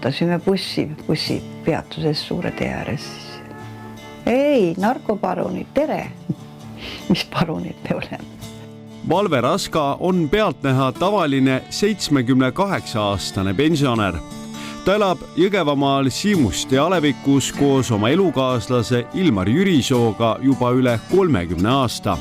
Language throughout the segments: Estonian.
ootasime bussi peatuses Suure tee ääres. Ei, narkoparonid, tere! Mis paronid me oleme? Valve Raska on pealtnäha tavaline 78-aastane pensionär. Ta elab Jõgevamaal Siimuste alevikus koos oma elukaaslase Ilmar Jürisooga juba üle 30 aasta.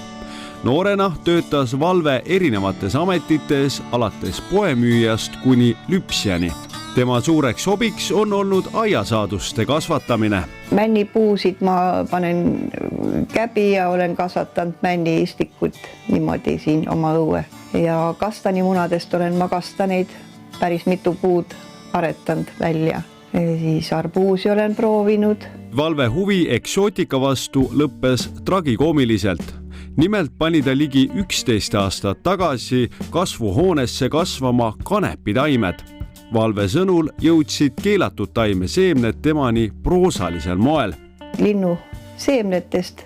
Noorena töötas Valve erinevates ametites alates poemüüjast kuni lüpsjani. Tema suureks hobiks on olnud aiasaaduste kasvatamine. Männipuusid ma panen käbi ja olen kasvatanud männiistikut niimoodi siin oma õue. Ja kastanimunadest olen ma kastaneid päris mitu puud aretanud välja. Siis arbuusi olen proovinud. Valve huvi eksootika vastu lõppes tragikoomiliselt. Nimelt pani ta ligi 11 aastat tagasi kasvuhoonesse kasvama kanepitaimed. Valve sõnul jõudsid keelatud taime seemned temani proosalisel moel. Linnu seemnetest,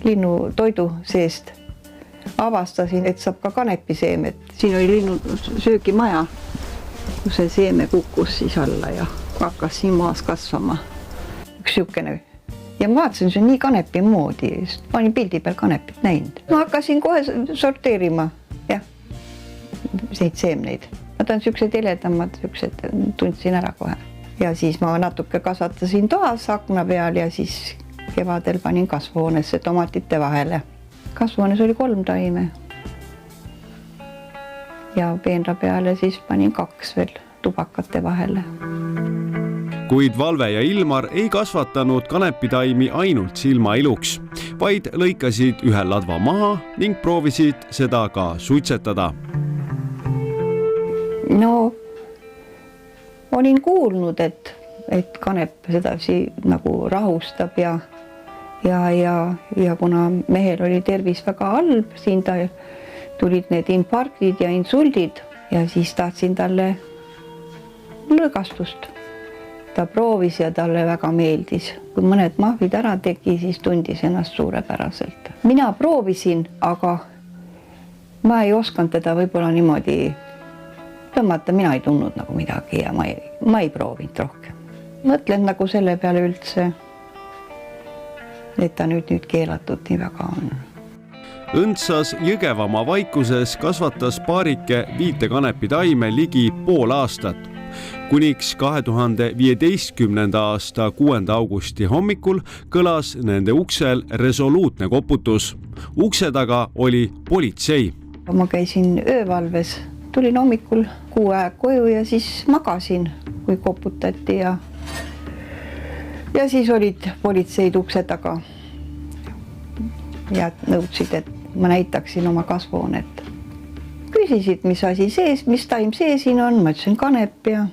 linnu toidu seest avastasin, et saab ka kanepiseemet. Siin oli linnu söögimaja, kus see seeme kukkus siis alla ja hakkas siin maas kasvama. Üks siukene. Ja ma vaatasin, see on nii kanepi moodi. Ma olin pildi peal kanepit näinud. Ma hakkasin kohe sorteerima neid seemneid. Nad on siuksed heledamad, tundsin ära kohe. Ja siis ma natuke kasvatasin toas akna peal ja siis kevadel panin kasvuhoonesse tomatite vahele. Kasvuhoones oli 3 taime. Ja peenra peale siis panin 2 veel tubakate vahele. Kuid Valve ja Ilmar ei kasvatanud kanepitaimi ainult silmailuks, vaid lõikasid ühe ladva maha ning proovisid seda ka suitsetada. No, olin kuulnud, et kanep sedasi nagu rahustab ja kuna mehel oli tervis väga halb, siin tulid need infarktid ja insuldid ja siis tahtsin talle lõõgastust. Ta proovis ja talle väga meeldis. Kui mõned mahvid ära tegi, siis tundis ennast suurepäraselt. Mina proovisin, aga ma ei osanud teda võib-olla niimoodi tõmmata. Mina ei tundnud nagu midagi ja ma ei proovinud rohkem. Mõtlen nagu selle peale üldse, et ta nüüd keelatud nii väga on. Õndsas Jõgevamaa vaikuses kasvatas paarike 5 kanepitaime ligi pool aastat. Kuniks 2015. aasta 6. augusti hommikul kõlas nende uksel resoluutne koputus. Ukse taga oli politsei. Ma käisin öövalves, tulin hommikul 6 aeg koju ja siis magasin, kui koputati ja siis olid politseid ukse taga ja nõudsid, et ma näitaksin oma kasvuhoonet. Küsisid, mis asi sees, mis taim siin on, ma ütlesin kanep ja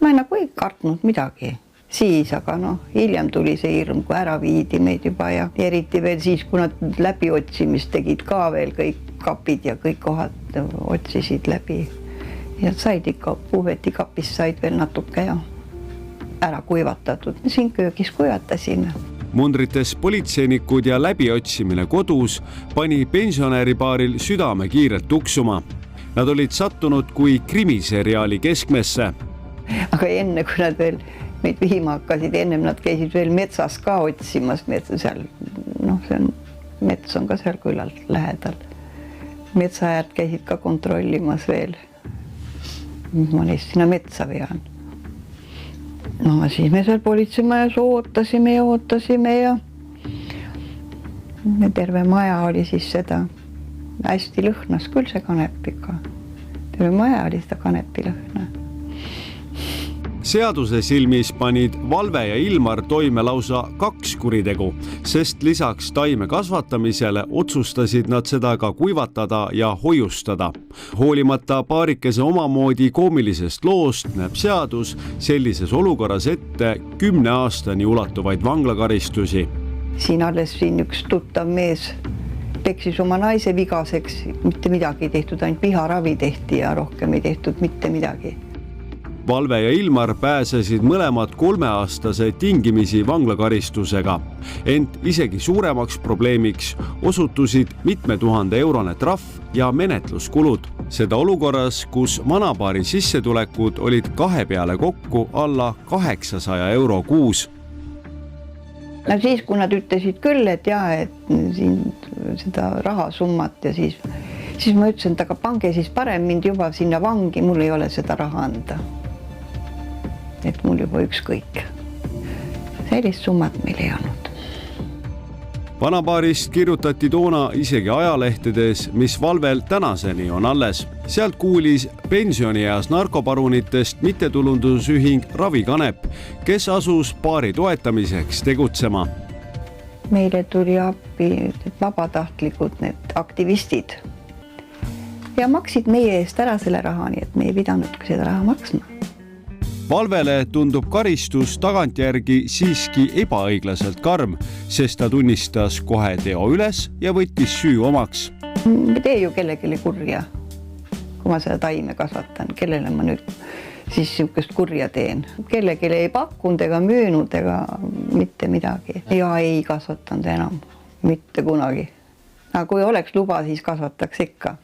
ma nagu ei kartnud midagi. Siis, aga hiljem tuli see hirm, kui ära viidi meid juba ja eriti veel siis, kui nad läbiotsimist tegid ka veel kõik kapid ja kõik kohad otsisid läbi. Ja said ikka, puuvetikapist said veel natuke ja ära kuivatatud. Siin köögis kuivatasime. Mundrites politseinikud ja läbiotsimine kodus pani pensionäripaaril südame kiirelt tuksuma. Nad olid sattunud kui krimiseriaali keskmesse. Aga enne, kui nad veel meid vihima hakkasid, ennem nad käisid veel metsas ka otsimas. Mets on ka seal küllalt lähedal. Metsaäärt käisid ka kontrollimas veel. Ma neist sinna metsa vean. Siis me seal politseimajas ootasime ja terve maja oli siis seda hästi lõhnas küll see kanepika. Terve maja oli seda kanepi lõhna. Seaduse silmis panid Valve ja Ilmar toime lausa 2 kuritegu, sest lisaks taime kasvatamisele otsustasid nad seda ka kuivatada ja hoiustada. Hoolimata paarikese omamoodi koomilisest loost näeb seadus sellises olukorras ette 10 aastani ulatuvaid vanglakaristusi. Siin alles üks tuttav mees peksis oma naise vigaseks, mitte midagi ei tehtud, ainult viharavi tehti ja rohkem ei tehtud mitte midagi. Valve ja Ilmar pääsesid mõlemad 3-aastase tingimisi vanglakaristusega, ent isegi suuremaks probleemiks osutusid mitme 1000 eurone trahv ja menetluskulud. seda olukorras, kus vanapaari sissetulekud olid kahe peale kokku alla 800 euro kuus. No siis, kui nad ütlesid küll, et jaa, et siin seda rahasummat ja siis ma ütlesin, et aga pange siis parem mind juba sinna vangi, mul ei ole seda raha anda. Et mul juba ükskõik. Sellist summat meil ei olnud. Vanapaarist kirjutati toona isegi ajalehtedes, mis valvel tänaseni on alles. Sealt kuulis pensionieas narkoparunitest mittetulundusühing Ravikanep, kes asus paari toetamiseks tegutsema. Meile tuli appi vabatahtlikud need aktivistid ja maksid meie eest ära selle raha, nii et me ei pidanud seda raha maksma. Valvele tundub karistus tagantjärgi siiski ebaõiglaselt karm, sest ta tunnistas kohe teo üles ja võttis süü omaks. Me tee ju kellelegi kurja, kui ma seda taime kasvatan, kellele ma nüüd siis niisugust kurja teen. Kellelegi ei pakkunud ega müünud ega mitte midagi. Ja ei kasvatanud enam, mitte kunagi. Aga kui oleks luba, siis kasvataks ikka.